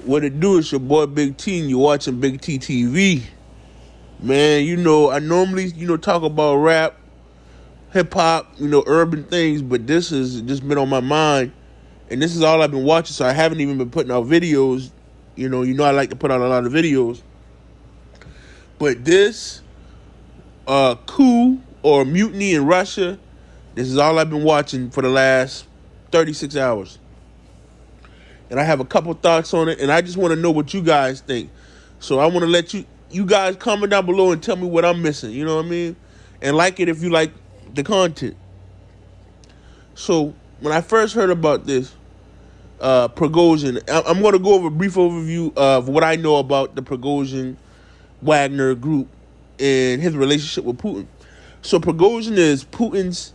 What it do is your boy Big T, and you're watching Big T TV. Man, I normally, talk about rap, hip hop, urban things, but this has just been on my mind. And this is all I've been watching, so I haven't even been putting out videos. I like to put out a lot of videos. But this coup or mutiny in Russia, this is all I've been watching for the last 36 hours. And I have a couple thoughts on it, and I just want to know what you guys think. So I want to let you guys comment down below and tell me what I'm missing. You know what I mean? And like it if you like the content. So when I first heard about this, Prigozhin, I'm going to go over a brief overview of what I know about the Prigozhin Wagner group and his relationship with Putin. So Prigozhin is Putin's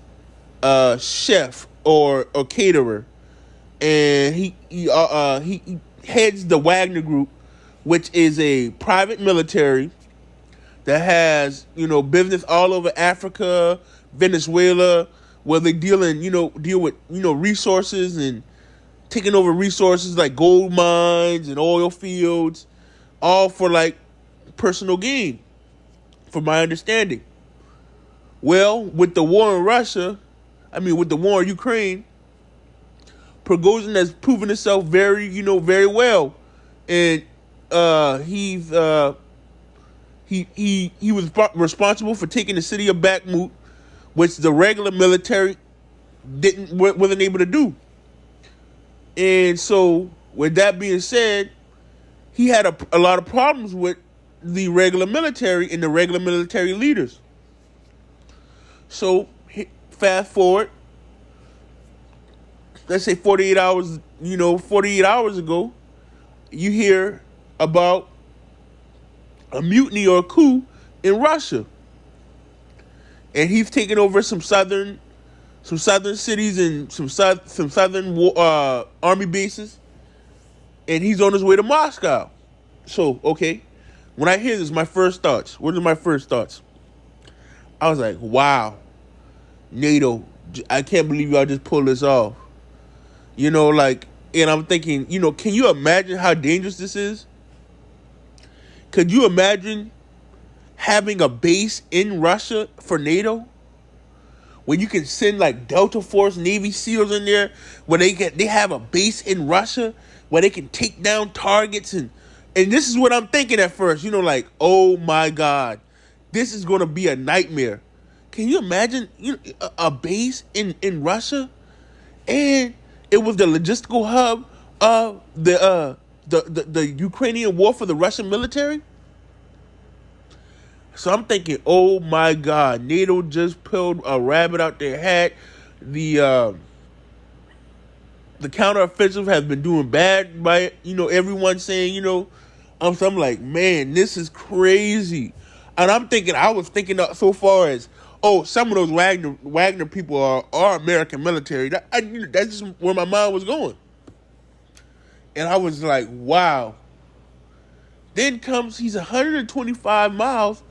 chef or caterer, and he heads the Wagner group, which is a private military that has business all over Africa, Venezuela, where they deal with resources and taking over resources like gold mines and oil fields, all for like personal gain, from my understanding. Well, with the war in with the war in Ukraine, Prigozhin has proven himself very well, and he was responsible for taking the city of Bakhmut, which the regular military wasn't able to do. And so, with that being said, he had a lot of problems with the regular military and the regular military leaders. So, fast forward, let's say 48 hours ago, you hear about a mutiny or a coup in Russia. And he's taken over some southern cities and some southern army bases, and he's on his way to Moscow. So, okay, when I hear this, my first thoughts. What are my first thoughts? I was like, wow, NATO, I can't believe y'all just pulled this off. And I'm thinking, can you imagine how dangerous this is? Could you imagine having a base in Russia for NATO, when you can send like Delta Force Navy SEALs in there, where they have a base in Russia where they can take down targets, and this is what I'm thinking at first, oh my God, this is going to be a nightmare. Can you imagine a base in Russia, and it was the logistical hub of the Ukrainian war for the Russian military? So I'm thinking, oh my God, NATO just pulled a rabbit out their hat. The counteroffensive has been doing bad by everyone saying I'm like, man, this is crazy. And I was thinking so far as, oh, some of those Wagner people are American military. That's just where my mind was going. And I was like, wow. Then he's 125 miles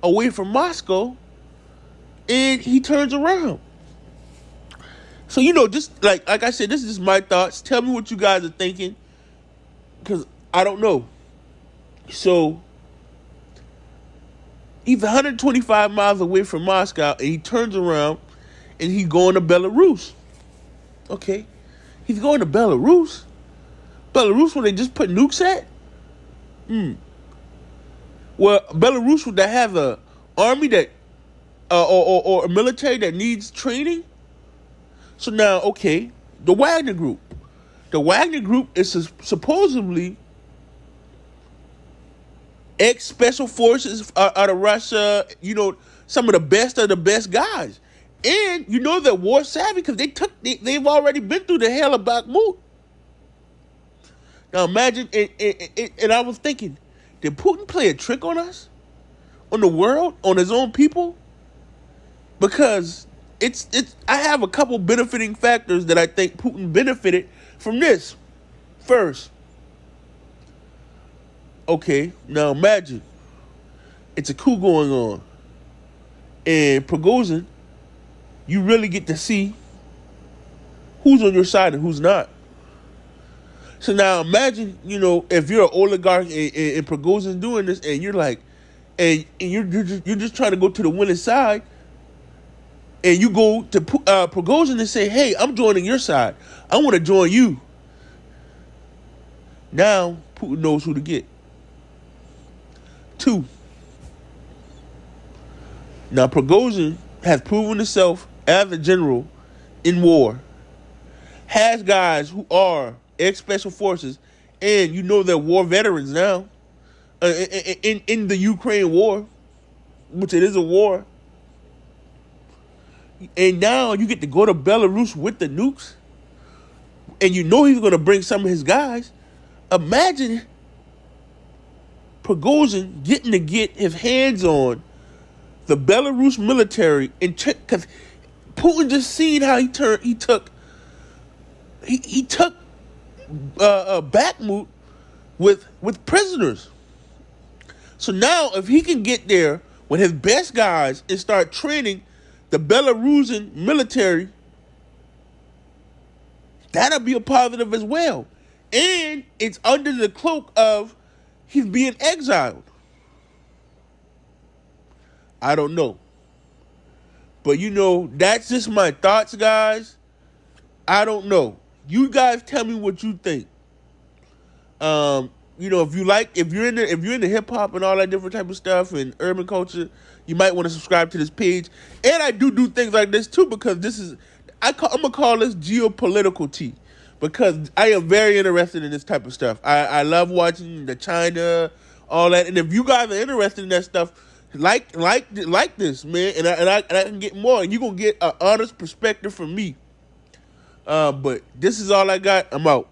away from Moscow, and he turns around. So, just like I said, this is just my thoughts. Tell me what you guys are thinking, because I don't know. So, he's 125 miles away from Moscow, and he turns around, and he's going to Belarus. Okay, he's going to Belarus? Belarus, where they just put nukes at? Well, Belarus, would they have a army that, or a military that needs training? So now, okay, the Wagner Group. The Wagner Group is supposedly ex-special forces out of Russia, some of the best guys. And they're war savvy because they've already been through the hell of Bakhmut. Now imagine, and I was thinking, did Putin play a trick on us? On the world? On his own people? Because I have a couple benefiting factors that I think Putin benefited from this. First, okay, now imagine it's a coup going on, and Prigozhin, you really get to see who's on your side and who's not. So now imagine, if you're an oligarch and Prigozhin's doing this, and you're like, and you're just trying to go to the winning side, and you go to Prigozhin and say, "Hey, I'm joining your side. I want to join you." Now Putin knows who to get. Two. Now Prigozhin has proven himself as a general in war. Has guys who are ex-special forces, and they're war veterans now in the Ukraine war, which it is a war. And now you get to go to Belarus with the nukes, and he's going to bring some of his guys. Imagine Prigozhin getting to get his hands on the Belarus military and check, because Putin just seen how he took Bakhmut with prisoners. So now if he can get there with his best guys and start training the Belarusian military, that'll be a positive as well. And it's under the cloak of he's being exiled. I don't know. But that's just my thoughts, guys. I don't know. You guys tell me what you think. If you're into hip hop and all that different type of stuff and urban culture, you might want to subscribe to this page. And I do things like this too, because I'm gonna call this geopolitical tea, because I am very interested in this type of stuff. I love watching the China, all that. And if you guys are interested in that stuff, like this, man, and I can get more, and you're gonna get an honest perspective from me. But this is all I got. I'm out.